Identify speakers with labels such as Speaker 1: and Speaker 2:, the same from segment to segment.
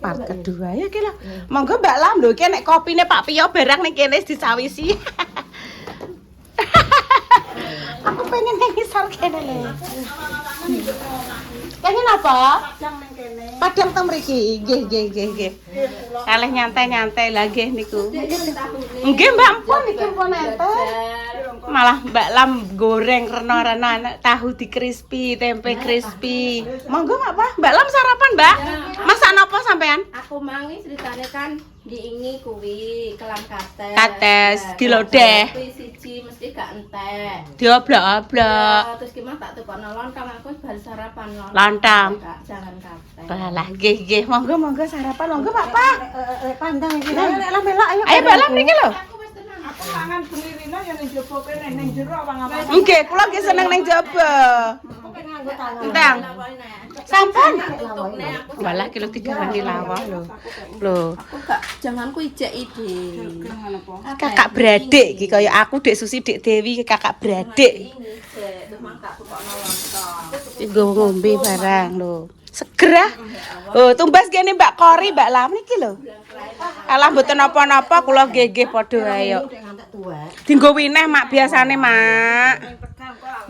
Speaker 1: part kedua ya ki lho. Monggo Mbak Lam lho iki nek kopine Pak Pio barang ning kene disawisi. Aku pengen ning ngisor kene lho. Pengen apa? Padang teng mriki. Nggih. Kalih nyantai-nyantai lah nggih niku. Nggih Mbak ampun iki pun enten. Malah Mbak Lam goreng rena-rena tahu di crispy, tempe crispy. Monggo Mbak Lam sarapan, Mbak. Masak napa sampean?
Speaker 2: Aku mangi ceritane kan diingi kuwi kelam kates.
Speaker 1: Kates dilodeh.
Speaker 2: Kuwi siji mesti gak entek.
Speaker 1: Dioblok-oblok.
Speaker 2: Terus gimana tak tukokno lontang aku wis bar sarapan lontang.
Speaker 1: Lontang.
Speaker 2: Jangan kates.
Speaker 1: Walah nggih. Monggo sarapan. Monggo Pak.
Speaker 3: Pandang iki.
Speaker 1: Ayo Mbak Lam niki lho.
Speaker 2: Aku wis tenang.
Speaker 3: Aku mangan benirina ya ning jaba kene ning jero awang-awang.
Speaker 1: Nggih, kula nggih seneng ning jaba.
Speaker 3: Aku pengen nganggo tangan.
Speaker 1: Entang. Sampun.
Speaker 2: Tutupne aku.
Speaker 1: Walah kilo 3 wani lawah lho. Lho,
Speaker 2: Aku gak janganku ijek ide.
Speaker 1: kakak beradik iki kaya aku Dek Susi Dek Dewi kakak beradik.
Speaker 2: Ini jek terus mangkak tukokno lontong.
Speaker 1: Nggo ngombe barang lho. Seger ah. Oh, tumbas kene Mbak Kori, Mbak Lam niki lho. Alah mboten napa-napa kula nggih padha wae yo. Dienggo wineh Mak biasane Mak.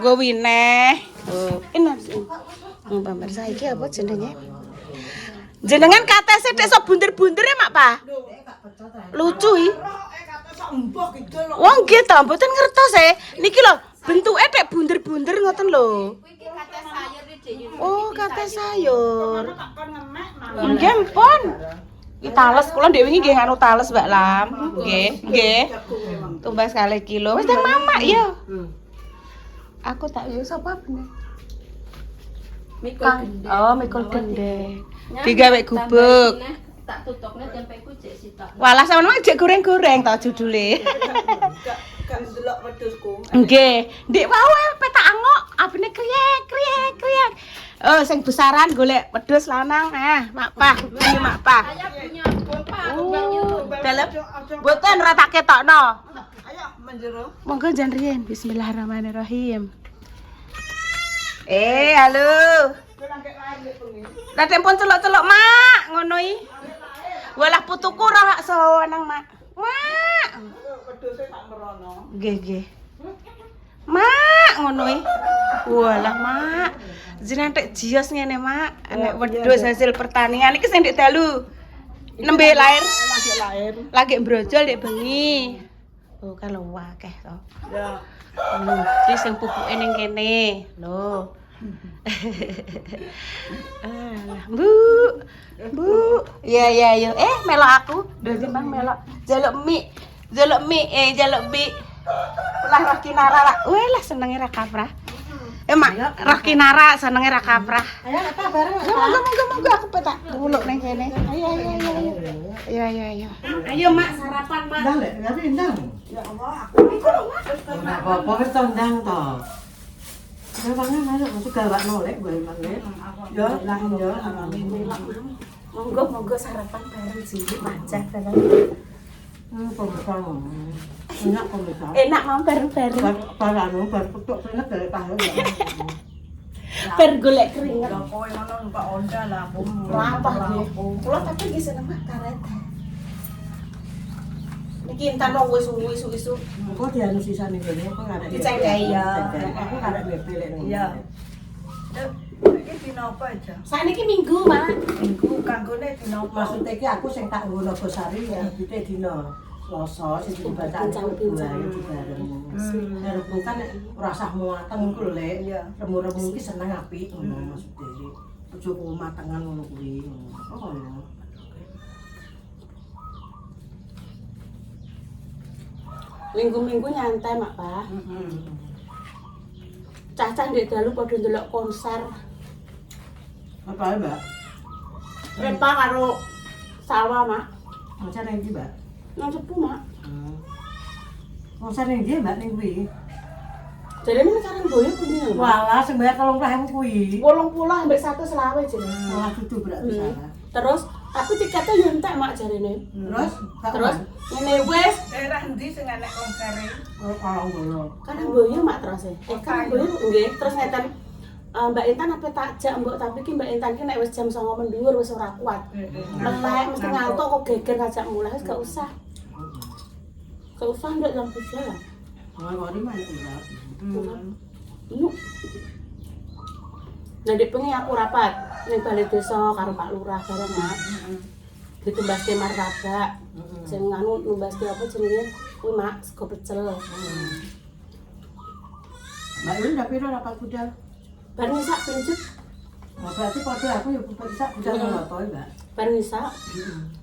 Speaker 1: Nggo wineh. Oh, enak. Mbak saiki apa jenenge? Jenengan katese tek sok bunder-bunder ya Mak Pa. Lucu iki. Wong nggih to, mboten ngertos e. Niki lho, bentuke tek bunder-bunder ngoten lho.
Speaker 2: Kuwi iki kates sayur iki Dek.
Speaker 1: Oh, kate sayur. Nggih, mpun. Iki tales, kula ndek wingi nggih nganu tales Mbak Lam. Nggih. Tumbas kali kilo. Wis nang Mama ya. Aku tak yo sapa bener.
Speaker 2: Mikul gendeng.
Speaker 1: Oh, mikul gendeng. Digawe gubuk.
Speaker 2: Tak tutupne tempeku jek sitok.
Speaker 1: Walah sampeyan jek goreng-goreng to judule.
Speaker 3: Gak ndelok wedhusku.
Speaker 1: Nggih, ndik wae petak angok, abene kriek. Oh, sing besaran golek wedhus lanang. Mak Pa, ayo Mak Pa.
Speaker 2: Saya punya pompa
Speaker 1: Dalem mboten ora tak ketokno.
Speaker 3: Ayo menjero.
Speaker 1: Monggo jan riyen. Bismillahirrahmanirrahim. Halo. Lah tempon celok-celok Mak, ngono iki. Walah putuku ora seneng Mak. Mak.
Speaker 3: Wedhuse tak merono.
Speaker 1: Nggih. Mak, ngono iki. Walah Mak. Jenengan tek jios ngene Mak. Nek wedhus hasil pertanian iki sing ndek dalu. Nembe lair.
Speaker 3: Lagi lahir.
Speaker 1: Lagi brojol ndek bengi. Oh, kalau akeh to.
Speaker 3: Ya.
Speaker 1: Iki sing pupuke ning kene. Lho. Bu. Ya. Melok aku. Lho Bang melok. Jaluk mie. Jaluk mie. Lah Rakinara lah. Weh lah senenge ra kaprah. Mak, Rakinara senenge ra kaprah.
Speaker 3: Ayo apa bareng.
Speaker 1: Ya monggo aku petak nguluk ning kene. Ayo. Ayo Mak sarapan Mak.
Speaker 4: Ndang lek, tapi ndang.
Speaker 3: Ya Allah, aku
Speaker 4: Ora apa-apa wis to ndang to. Ya pangan masuk mesti gawak nolek gue maneh. Ya, lah ya.
Speaker 1: Monggo sarapan bareng cilik macet bareng.
Speaker 4: Pemisah. Enak pemisah.
Speaker 1: Enak mau bareng-bareng.
Speaker 4: Barang bar petuk enak dari tahu ya.
Speaker 1: Bar golek keringet.
Speaker 3: ya kowe ngono numpak Honda lah, bum.
Speaker 1: Lampah nggih. Kula tapi nggih seneng Mak karet. Niki entan wong wis isu-isu.
Speaker 4: Kok dianu sisane kene kok ada.
Speaker 1: Dicengkai ya.
Speaker 4: Aku kada bebelek.
Speaker 3: Iya. Iki dina apa aja?
Speaker 1: Saniki Minggu, Mak.
Speaker 3: Minggu kanggone dina apa?
Speaker 4: Maksudnya iki aku sing tak nggo Nogosari ya dite dina Selasa sing dibacaan
Speaker 1: Bincang-bincang.
Speaker 4: bareng. Remu kan ora usah muateng iku lho Lek.
Speaker 3: Iya.
Speaker 4: Remu-remu iki seneng apik ngono maksudnya. Ojo matengan ngono kuwi. Oh ngono.
Speaker 1: Minggu-minggu nyantai, Mak, Pak. Cacah ndek dalu padha ndelok konser.
Speaker 4: Apa ya, Mbak?
Speaker 1: Repa karo sawah, Mak.
Speaker 4: Konser nang ndi, Mbak?
Speaker 1: Nang Cepu, Mak.
Speaker 4: Konser nang ndi, Mbak, ning kuwi?
Speaker 1: Jarene nek sareng boyo pundi, Mak?
Speaker 4: Walah, sing bayar 30.000 kuwi.
Speaker 1: 80 ambek 120 jenenge.
Speaker 4: Malah dudu berarti salah.
Speaker 1: Terus tapi tiketnya yo entek Mak jarene.
Speaker 4: Terus?
Speaker 1: Terus ngene wis
Speaker 3: Daerah ndi sing enek konsere?
Speaker 4: Oh, ngono.
Speaker 1: Karangboyo Mak terus e. Karangboyo nggih, terus ngeten Mbak Intan apa tak jak mbok tapi ki Mbak Intan ki nek wis jam 09.00 mendhuwur wis ora kuat. Melek mesti ngantuk kok geger ngajak mulai wis gak usah. Gak usah ndak jam 3 lah.
Speaker 4: Ngori mana enggak.
Speaker 1: Yuk. Nah, dek pengen aku rapat ning balai desa karo Pak Lurah bareng, Mak. Ditumbaske martabak. Sing anu numbaske apa jenenge? Kuwi, Mak, sego pecel.
Speaker 4: Mbak Yul udah piro rapat budal?
Speaker 1: Bar ngisak pinjuk,
Speaker 4: Nah, berarti padha aku ya bisa budal ngono Mbak.
Speaker 1: bar ngisak.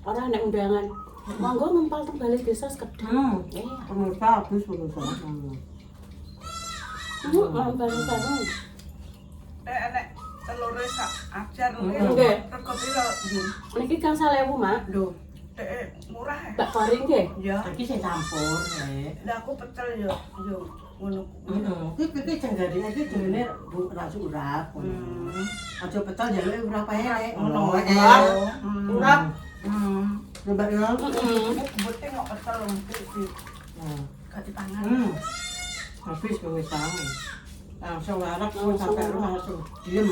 Speaker 1: Ora nek undangan. Monggo ngempal teng balai desa sekedhap.
Speaker 4: Pemirsa habis pemirsa.
Speaker 1: Bareng-bareng.
Speaker 3: Nek telure sak ajar
Speaker 1: Nggih.
Speaker 3: rego piro?
Speaker 1: Niki kan 1.000, Mak.
Speaker 3: Lho, murah ya?
Speaker 1: Mbak Kori nggih.
Speaker 3: Ya.
Speaker 4: Iki sing campur, Nek.
Speaker 3: Lah aku pecel yo ngono.
Speaker 4: Iki cenggari iki jenenge Bu Rasu Urap. Aja pecel jaluke urap ae Nek. Ngono ae.
Speaker 1: Urap.
Speaker 4: Mbak Yul.
Speaker 3: Bute kok pecel iki. Gak dipangan.
Speaker 4: Habis pemirsa. Langsung larap sampai rumah langsung diem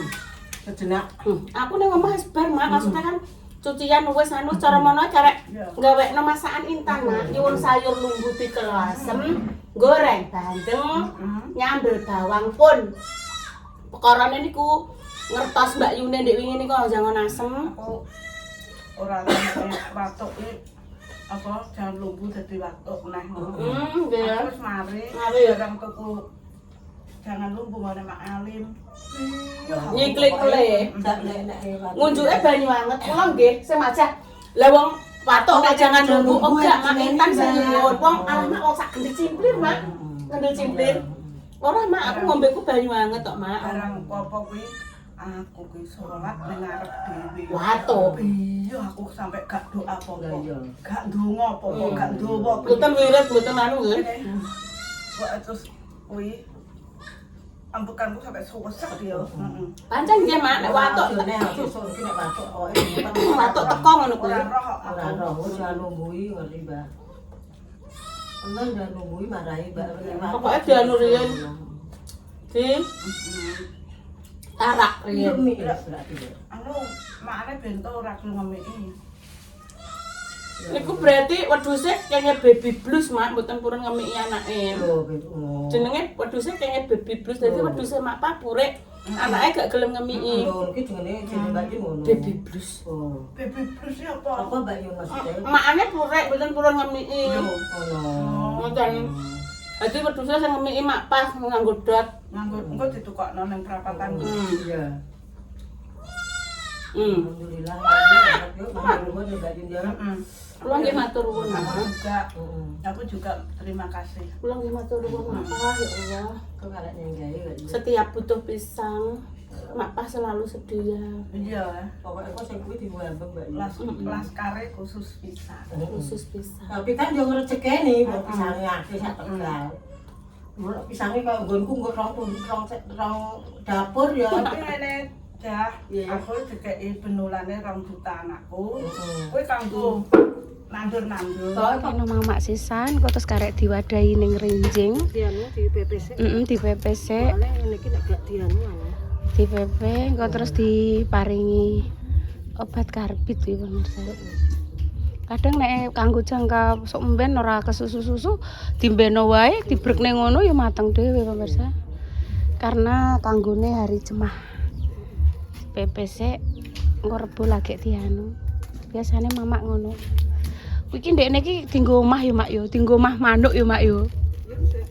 Speaker 4: sejenak.
Speaker 1: Aku ning omah wis bar, Mak. Maksudnya kan cucian wis anu cara mono karek gawekno masakan Intan, Mak. Nyuwun sayur lumbu pikel asem, goreng bandeng, nyambel bawang pun. Pekarane niku ngertos Mbak Yune ndek wingi niku jangan asem.
Speaker 3: Aku ora watuk apa jangan lumbu dadi watuk neh.
Speaker 1: Nggih.
Speaker 3: Terus mari barang tuku jangan lumbu mana Mak Alim.
Speaker 1: Nyiklik le. Ngunjuke banyu anget kula nggih sing macah. Lah wong watuk nek jangan lumbu enggak Mak Intan sing nyuwun. Wong alamak wong sak gendhi cimplir, Mak. Gendhi cimplir. Ora, Mak, aku ngombeku banyu anget tok, Mak.
Speaker 3: Barang apa kuwi aku kuwi salat ning ngarep dhewe.
Speaker 1: Watuk.
Speaker 3: Iya, aku sampai gak doa apa-apa. Gak ndonga apa-apa, gak ndowo.
Speaker 1: Mboten wirid, mboten anu nggih.
Speaker 3: Kok terus kuwi ambekanku sampai sesek ya.
Speaker 1: Pancen nggih, Mak, nek watuk
Speaker 4: Sesuk iki nek watuk
Speaker 1: watuk teko ngono kuwi.
Speaker 3: Ora roh
Speaker 4: ora
Speaker 3: aku.
Speaker 4: roh jangan lumbui ngerti, Mbak. Enak jangan lumbui marahi, Mbak.
Speaker 1: Pokoke dianu riyen. Di tarak riyen.
Speaker 3: Anu makane bento ora gelem ngemiki.
Speaker 1: Niku berarti wedhuse kayaknya baby blues, Mak, mboten purun ngemiki anake. Jenenge wedhuse kayaknya baby blues, dadi wedhuse Mak Papurik, anake gak gelem ngemiki.
Speaker 4: Lho, iki jenenge Mbak Yun ngono.
Speaker 1: Baby blues.
Speaker 4: Oh.
Speaker 3: Baby blues ya apa?
Speaker 4: Apa Mbak Yun maksudnya?
Speaker 1: Makane purek mboten purun ngemiki.
Speaker 4: Ono.
Speaker 1: Ngoten. Dadi wedhuse sing ngemiki Mak Pas nganggo dot.
Speaker 3: Nganggo engko ditukokno ning perapatan.
Speaker 4: Iya. Alhamdulillah. Yuk, matur nuwun Mbak Yun ya.
Speaker 1: Kula nggih matur nuwun, Mak.
Speaker 3: Aku juga terima kasih.
Speaker 1: Kula nggih matur nuwun, Mak Pas, ya Allah.
Speaker 4: Kok arek nyenggae Mbak Yun.
Speaker 1: Setiap butuh pisang, Mak Pas selalu sedia.
Speaker 3: Iya,
Speaker 4: Pokoknya kok sing kuwi diwambeng Mbak Yun.
Speaker 3: kelas kare khusus pisang.
Speaker 1: Khusus pisang.
Speaker 4: Tapi kan yo ngrejekeni kok pisange akeh sak Tegal. Mun pisange kaya nggonku nggo rong dapur ya.
Speaker 3: Tapi ngene dah, aku dikeki benulane 2 juta anakku. Kuwi kanggo nandur-nandur.
Speaker 1: Ono mamak sisan kok terus karek diwadahi ning rinjing.
Speaker 4: Dianu di PPC.
Speaker 1: Di PPC.
Speaker 4: Soale ngene iki nek gak dianu anu.
Speaker 1: Di PP kok terus diparingi obat karbit iki pemirsa. Kadang nek kanggo jangka sok mben ora kesusu-susu dimbeno wae dibrekne ngono ya mateng dhewe pemirsa. Karena kanggone hari jemah. PPC engko rebo lagi dianu. Biasane mamak ngono. Iki ndekne iki dienggo omah ya, Mak yo, dienggo omah manuk ya, Mak yo.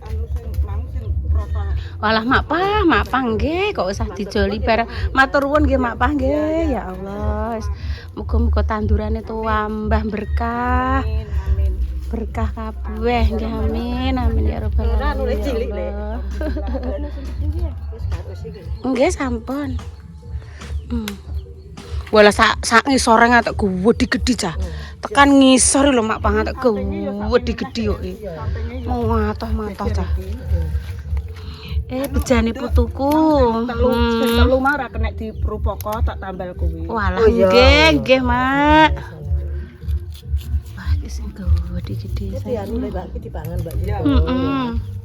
Speaker 3: Anu sing mang sing protol.
Speaker 1: Walah Mak Pah nggih kok usah dijoli bareng. Matur nuwun nggih Mak Pah nggih. Ya Allah. Muga-muga tandurane tambah berkah.
Speaker 3: Amin.
Speaker 1: Berkah kabeh nggih amin. Amin ya rabbal alamin. Nggih sampun. Walah sak ngisore ngatek gedhi cah. Tekan ngisor lho Mak Pah ngatek gedhi yo. Mau matoh cah. Bejane putuku.
Speaker 3: Telu mah ora kena diprupaka tak tambal kuwi.
Speaker 1: Walah nggih Mak. Wah iki sing gede-gede.
Speaker 4: Iki anu lek Mbak iki dipangan Mbak.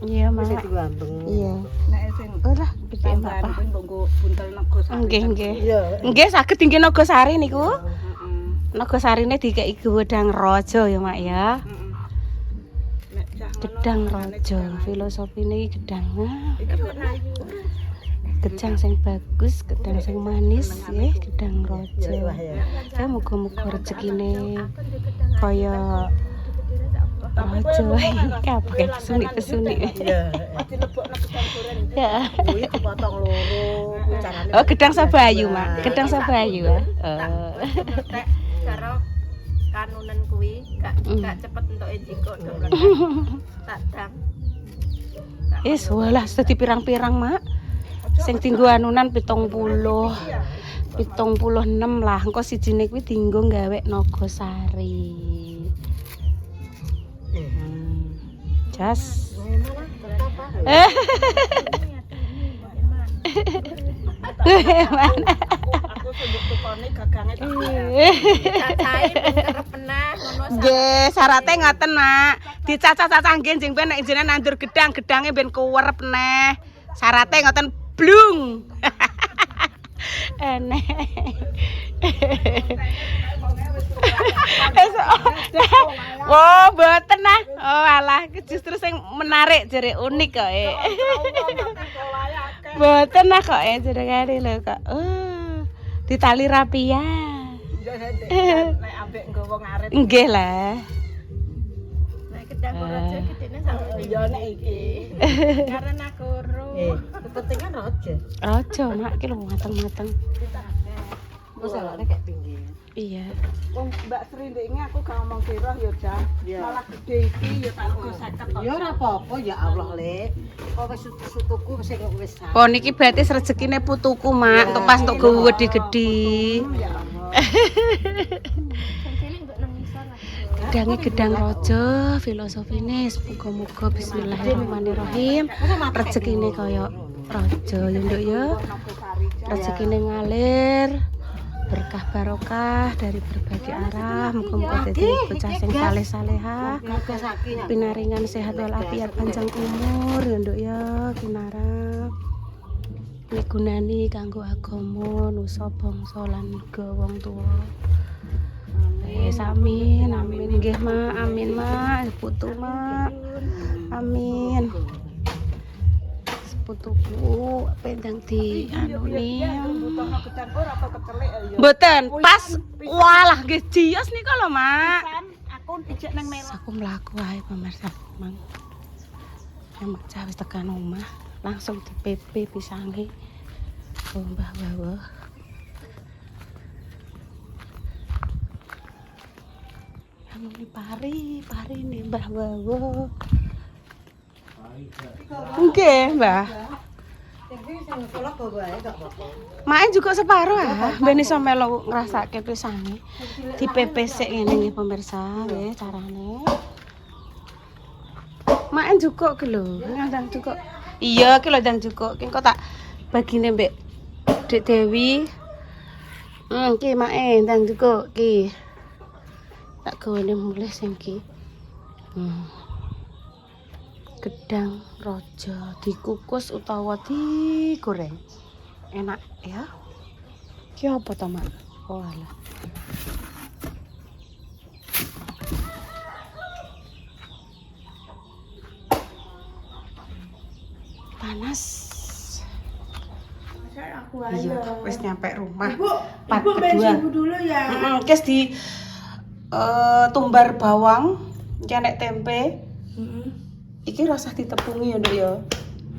Speaker 1: Iya, Mak.
Speaker 4: Wis diwambeng.
Speaker 1: Iya.
Speaker 3: Nek sing
Speaker 1: Ora, gede
Speaker 3: tambahan
Speaker 1: Bapak.
Speaker 3: kuwi mbok buntel nego sari.
Speaker 1: Nggih, nggih.
Speaker 4: Iya.
Speaker 1: Nggih, saged tinggi Nogosari niku.
Speaker 3: Heeh.
Speaker 1: Nogosarine dikeki Gedang Raja ya, Mak ya.
Speaker 3: Heeh. Nek cah ngono
Speaker 1: Gedang Raja, filosofine iki gedang.
Speaker 3: iki penayu.
Speaker 1: Gedang sing bagus, gedang sing manis, nggih, gedang Raja. Ya muga-muga rezekine kaya Raja wae. Kabeh pesuni-pesuni.
Speaker 4: Iya.
Speaker 3: Dilebokno gedang goreng.
Speaker 1: Ya.
Speaker 4: Kuwi kepotong loro, kuwi carane.
Speaker 1: Oh, gedang Sabayu, Mak. Gedang Sabayu ya.
Speaker 2: Nek karo kanunen kuwi gak cepet entuke jiko dobrak. Tak dang.
Speaker 1: Walah, dadi pirang-pirang, Mak. Sing tinggo anunan 70. 76 lah. Engko sijine kuwi tinggo gawe Nogosari. Jas.
Speaker 3: Aku senduk tukone gagange tak.
Speaker 2: Cacahe kerep menah ngono.
Speaker 1: Nggih, syaraté ngoten, Mak. Dicacah-cacah nggih njing ben nek jenengan nandur gedang-gedange ben kuwerep neh. Syaraté ngoten blung. Enek. Oh, mboten nah. Oh, alah, justru sing menarik jere unik kok. Mboten nah kok jenengane lho kok. Oh, ditali rapi ya.
Speaker 3: Nek ambek nggawa ngarit.
Speaker 1: Nggih lah.
Speaker 2: Nek gedang raja gedene sak
Speaker 3: Ya nek iki.
Speaker 2: karena koro.
Speaker 4: Penting kan raja.
Speaker 1: Raja, Mak, iki lho mateng-mateng.
Speaker 4: Masalahnya kayak pinggir.
Speaker 1: Iya.
Speaker 3: Wong Mbak Sri ndekne aku gak ngomong kira ya, Jan.
Speaker 4: Iya.
Speaker 3: Malah gede iki ya tak go 50 kok.
Speaker 4: Ya ora apa-apa ya Allah, Lek. Kok wis tuku wis
Speaker 1: Po niki berarti rezekine putuku, Mak, untuk pas untuk gowo gede-gede.
Speaker 3: Ya Allah.
Speaker 2: Sing cilik mbok nang ngisor lagi.
Speaker 1: Gedange gedang raja, filosofine muga-muga bismillahirrahmanirrahim. Rezekine kaya raja ya, Nduk ya. Rezekine ngalir. Berkah barokah dari berbagai arah, muga-muga dadi bocah sing saleh-salehah, pinaringan sehat walafiat panjang umur ya Nduk ya, kinarap migunani kanggo agama nusa bangsa lan uga wong tuwa. Amin, amin nggih, Mak, amin, Mak, putu, Mak. Amin. Putuku pendang di anune.
Speaker 3: Butuhno gedang ora apa kecelik ya.
Speaker 1: Mboten, pas walah nggih jios nika lho, Mak.
Speaker 3: Aku ijek nang mewah.
Speaker 1: Aku mlaku wae pemirsa, Mang. Emak cah wis tekan omah, langsung di PP pisange. Oh, Mbah Wawo. Anu ni pari nih Mbah Wawo. Nggih, Mbah. Mae juga separuh ben iso melu ngrasake pisange. Di PP sik ngene nggih pemirsa, nggih carane. Mae juga ki lho, ngandang juga. Iya, ki lho ndang juga. Ki kok tak bagine mbek Dek Dewi. Ki mae ndang juga ki. Tak gone mulih sing ki. Gedang raja dikukus utawa digoreng. Enak ya. Ki apa to, Mak? Oh alah. Panas. Iya, wis nyampe rumah. Part kedua.
Speaker 3: Dulu ya.
Speaker 1: Kes di tumbar bawang, cenek tempe. Iki rasa ditepungi ya, Nduk ya.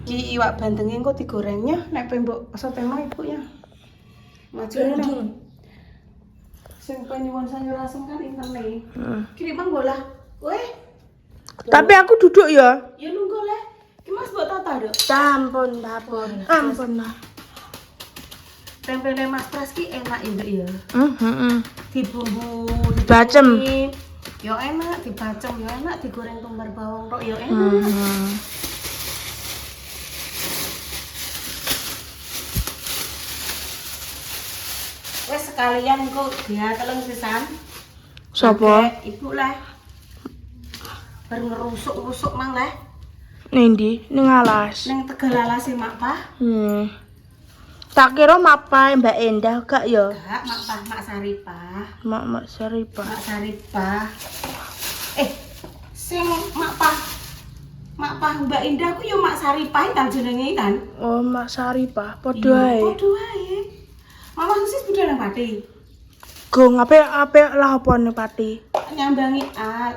Speaker 1: Ki iwak bandenge engko digorengnya nek pembok soteno ibunya. Maju ya. Sing penyuwun sayur asem kan interne. Ki mang bola. Weh.
Speaker 3: Tapi aku duduk ya.
Speaker 1: Ya nunggu le. Ki Mas mbok tata, Nduk.
Speaker 3: Ampun, ampun lah.
Speaker 1: Tempene Mas Pras ki enak ya, Nduk ya. Dibumbu
Speaker 3: Bacem.
Speaker 1: Yo enak, dibacem yo enak, digoreng tumbar bawang tok yo enak. Wes sekalian kok dia telung pisan.
Speaker 3: Sopo?
Speaker 1: Ibu lah.
Speaker 3: bar ngerusuk-rusuk mang leh.
Speaker 1: Ning ndi? Ning alas.
Speaker 3: Ning Tegal Alas e Mak Pah.
Speaker 1: Tak kira Mak Pah Mbak Endah gak ya?
Speaker 3: Gak Mak Pah, Mak Saripah.
Speaker 1: Mak Saripah.
Speaker 3: Mak Saripah. Sing Mak Pah Mbak Indah ku yo Mak Saripah kan jenenge kan.
Speaker 1: Oh, Mak Saripah. Padha ae.
Speaker 3: Padha ae. Mama Susis budal nang Pati.
Speaker 1: Gong apik lah apa ning Pati.
Speaker 3: Nyambangi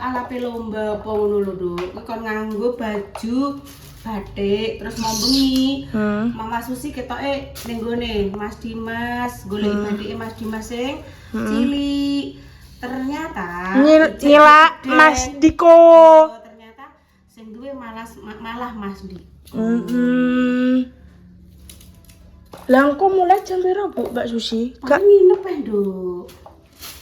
Speaker 3: alape lomba apa ngono lho, Duk. Kon nganggo baju batik terus mau bengi. Mama Susi ketoke ning gone Mas Dimas, golek batike Mas Dimas sing cilik. Ternyata
Speaker 1: Nyilak Mas Diko.
Speaker 3: Ternyata sing duwe malah Mas Dik.
Speaker 1: Lah engko mulai jam piro, Bu, Mbak Susi?
Speaker 3: Gak nginep ya, Duk.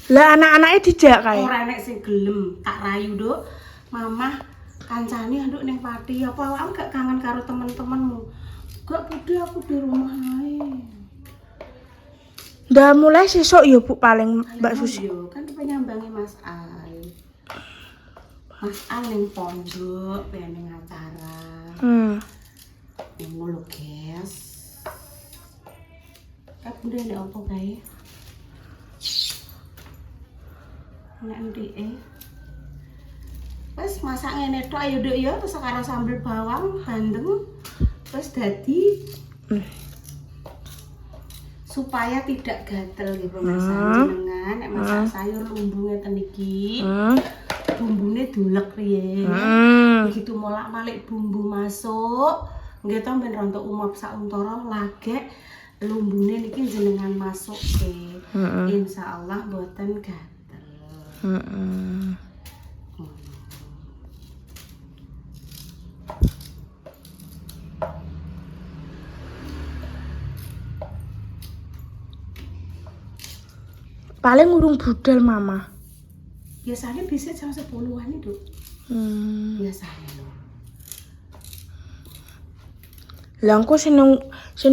Speaker 1: Lah anak-anake dijak kae.
Speaker 3: Ora nek sing gelem tak rayu, Duk. Mamah kancane nduk ning Pati, apa awakmu gak kangen karo temen-temenmu? Gak budhe aku di rumah ae.
Speaker 1: Ndah mulai sesuk ya, Bu, paling Mbak Susi.
Speaker 3: Yo, kan penyambangi Mas Al. Mas Al ning pondok pengen acara. Ngono lho, guys. Bunda nek opo kae? Nek ndike. Wes masak ngene tok ayo Duk ya, terus karo sambel bawang, bandeng. Terus dadi supaya tidak gatel nggih pemirsa jenengan nek masak sayur lumbu ngeten iki. Bumbune dulek riye. Begitu molak-malik bumbu masuk, nggih to ben rontok umap sak untara lagek lumbune niki jenengan masukke. Insyaallah mboten gatel.
Speaker 1: Paling urung budal Mama.
Speaker 3: Biasanya bisa jam 10-an itu. Biasanya lho.
Speaker 1: Lah engko sing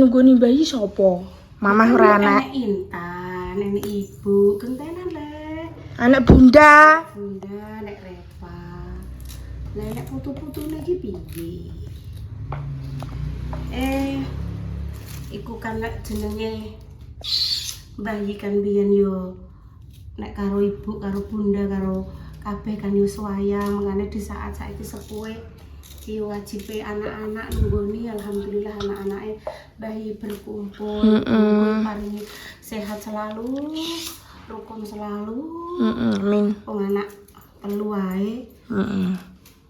Speaker 1: nunggoni bayi sapa? Mamah ora anak.
Speaker 3: Nenek Intan, nenek ibu, gentenan le.
Speaker 1: Anak Bunda.
Speaker 3: Bunda, nek Reva. Lah nek putu-putune iki piye? Iku kan lek jenenge bayi kan biyen yo nek karo ibu, karo bunda, karo kabeh kan yo swayang, mengane di saat saiki sepuhe iki wajibe anak-anak nunggoni. Alhamdulillah anak-anake bayi berkumpul, paringi sehat selalu, rukun selalu.
Speaker 1: Amin.
Speaker 3: Wong anak telu wae.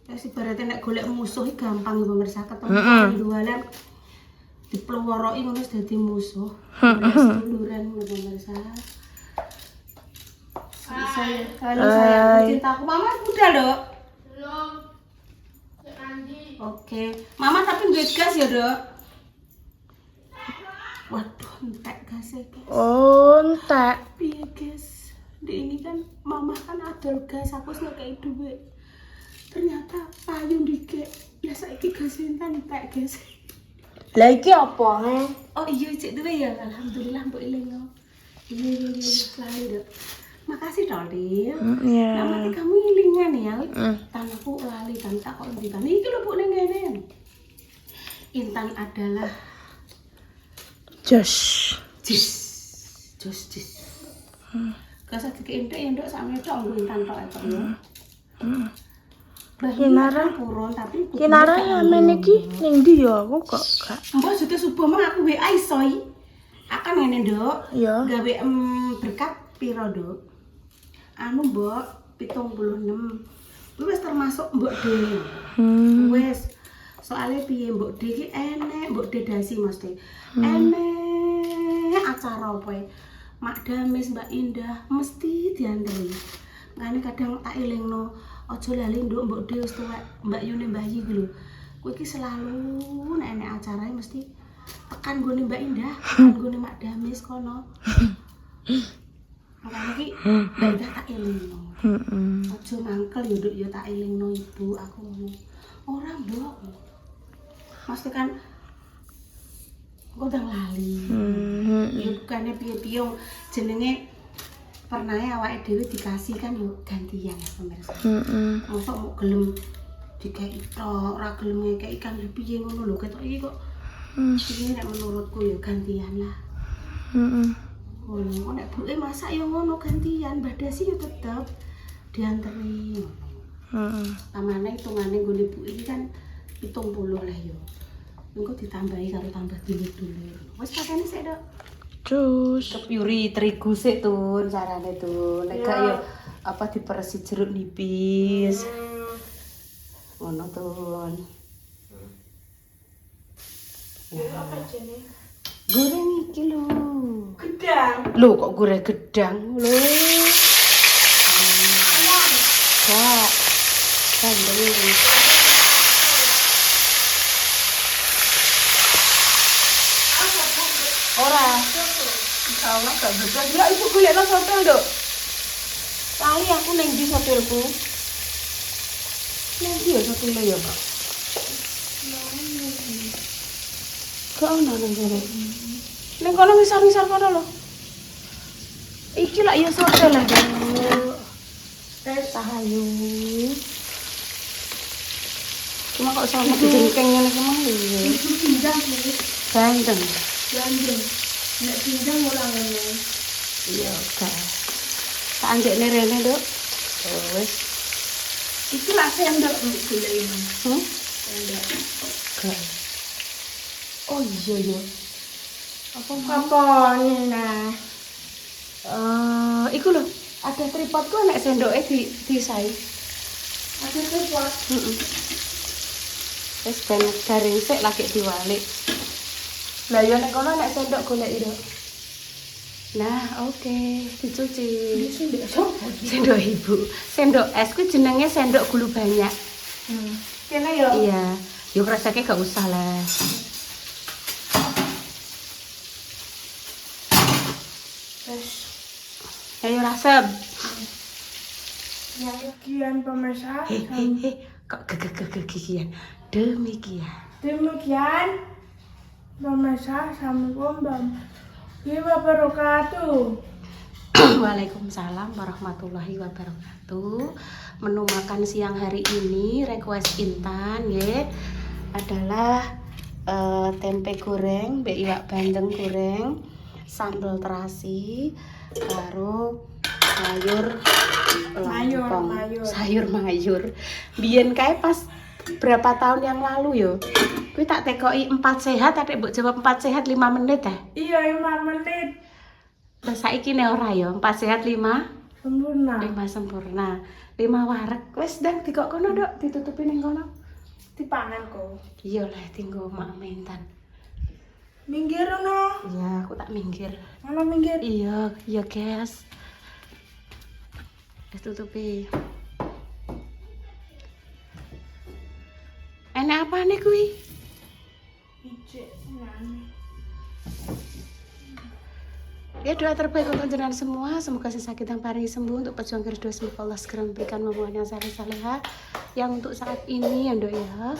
Speaker 3: Wis ibaratnya nek golek musuh iki gampang pemirsa, ketemu dualan dipelworoki ngono wis dadi musuh. Seduluran pemirsa. Saya cintaku. Mama udah, Dok? Belum. Oke. Mama tapi duit gas ya, Dok? Waduh, entek gas ya, guys.
Speaker 1: Oh, entek.
Speaker 3: Piye, guys? Di ini kan mama kan ada gas, aku wis ngekeki duit. Ternyata payung dikek. Ya saiki gas entek, guys.
Speaker 1: Lah iki apa,
Speaker 3: Oh iya, cek duwe ya. Alhamdulillah mbok eling. Iya, selalu, Dok. Makasih Dolil.
Speaker 1: Iya.
Speaker 3: Namanya kamu ilingan ya. Tanahku lali tan tak kok Intan. Iki lho Bu ning ngene. Intan adalah
Speaker 1: Jos.
Speaker 3: Kasih dikeintek ya Nduk sakmene tok nggo Intan tok ya.
Speaker 1: Kinara
Speaker 3: purun tapi
Speaker 1: Kinara ngamen iki ning ndi ya aku kok gak.
Speaker 3: Mbok jute subuh mah aku WA isoi. Akan ngene Nduk.
Speaker 1: Iya.
Speaker 3: Gawe berkat piro Nduk? Anu Mbok 76. Kuwi wis termasuk Mbok D. Wis. Soale piye Mbok D iki enek, Mbok D dasi Mas D. Enek acara apa Mak Damis, Mbak Indah mesti diantri. Ngene kadang tak elingno, aja lali Nduk Mbok D wis tuwek, Mbak Yune Bayi iki lho. Kuwi iki selalu nek enek acarae mesti tekan gone Mbak Indah, tekan gone Mak Damis kono. Makanya ki Mbak Indah tak elingno. Aja mangkel ya Nduk ya tak elingno ibu aku ngono. Ora Mbok. Mesti kan kok udah lali. Ya bukannya piye-piye jenenge pernah ya awake dhewe dikasih kan yo gantian ya pemirsa. Mosok mau gelem dikei tok, ora gelem ngekeki kan lho piye ngono lho ketok iki kok. Iki nek menurutku yo gantian lah. Ngono nek buke masak yo ngono gantian, Mbah Dasi yo tetep dianteri. Pamane hitungane nggone buke iki kan 70 lah yo. Engko ditambahi karo tambah dulur-dulur. Wis pakane sik, Dok.
Speaker 1: Terus
Speaker 3: Kepiuri terigu sik Tun, carane Tun. Nek gak yo apa diperesi jeruk nipis. Ngono Tun. Goreng iki lho.
Speaker 2: Gedang.
Speaker 3: Lho kok goreng gedang lho. Kak. Sandel. Ora. Insyaallah gak bisa. Ya ibu golekno sopel, Dok. Lali aku neng ndi sopelku? Neng ndi ya sopelnya ya, Pak? Gak ono nang kene. Neng kono ngisor-ngisor kono lho. Iki lak ya sopel lah, Dok. Sahayu. Cuma kok sama dijengkeng ngene iki mah lho.
Speaker 2: Itu pindang sih.
Speaker 3: Bandeng.
Speaker 2: Bandeng. Nek pindang ora ngene.
Speaker 3: Iya, Kak. Tak anjekne rene, Dok. Wes.
Speaker 2: Iki lak sendok golek ini. Sendok.
Speaker 3: Kak. Oh iya ya.
Speaker 2: Apa ini nah?
Speaker 3: Iku lho, ada tripodku nek sendoke disai.
Speaker 2: Ada tripod.
Speaker 3: Wis ben garing sik lagi diwalik.
Speaker 2: Lah ya nek kono nek sendok golek itu.
Speaker 3: Nah, oke, dicuci.
Speaker 2: Sendok sopo?
Speaker 3: Sendok ibu. Sendok es ku jenenge sendok gulu banyak.
Speaker 2: Kene yo.
Speaker 3: Iya, yuk reseke gak usah lah.
Speaker 2: Terus
Speaker 3: Ayo rasep.
Speaker 2: sekian pemirsa.
Speaker 3: Kok gegigian. Demikian.
Speaker 2: Demikian pemirsa, assalamualaikum warahmatullahi wabarakatuh.
Speaker 3: Waalaikumsalam warahmatullahi wabarakatuh. Menu makan siang hari ini request Intan ya adalah tempe goreng, mbek iwak bandeng goreng, sambal terasi, karo sayur mayur. Biyen kae pas berapa tahun yang lalu yo. Kuwi tak tekoki 4 sehat, tapi mbok jawab 4 sehat 5 menit ya.
Speaker 2: Iya 5 menit
Speaker 3: Terus saiki ne ora yo, 4 sehat 5
Speaker 2: sempurna.
Speaker 3: 5 sempurna. 5 wareg. Wis ndang dikok kono, Dok, ditutupi ning kono.
Speaker 2: Dipangan kok.
Speaker 3: Iya lah, tinggo mak mentan.
Speaker 2: Minggir no.
Speaker 3: Iya, aku tak minggir.
Speaker 2: Mana minggir?
Speaker 3: Iya, iya, guys. Wis tutupi. Enak apa nih kuwi?
Speaker 2: Ijek.
Speaker 3: Ya doa terbaik untuk jenengan semua, semoga sesakit yang paling sembuh, untuk pejuang kedua semoga Allah segera memberikan momongan yang saleh-saleha. Yang untuk saat ini ya Dok ya,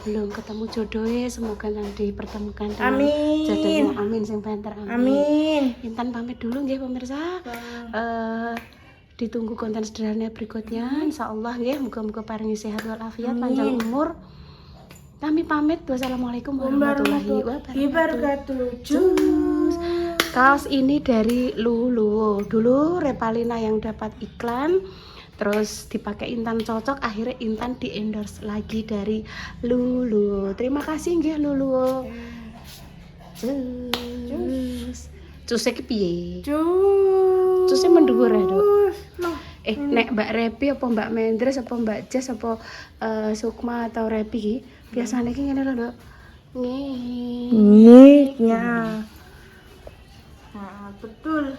Speaker 3: belum ketemu jodohnya, semoga nanti dipertemukan dengan
Speaker 2: Amin.
Speaker 3: jodohnya. Amin sing banter amin.
Speaker 2: Amin.
Speaker 3: Intan pamit dulu nggih pemirsa. Ditunggu konten sederhana berikutnya. Insyaallah nggih, muga-muga paringi sehat walafiat, panjang umur. Kami pamit. Wassalamualaikum warahmatullahi wabarakatuh. Cus. Kaos ini dari Lulu. Dulu Repalina yang dapat iklan, terus dipakai Intan cocok, akhirnya Intan di endorse lagi dari Lulu. Terima kasih nggih Lulu. Cus. Cus iki piye? Cusnya mendhuwur ya, Dok. Nek Mbak Repi apa Mbak Mendres apa Mbak Jas apa Sukma atau Repi biasanya iki ngene lho, Dok.
Speaker 2: Ngik ya. Nah, betul.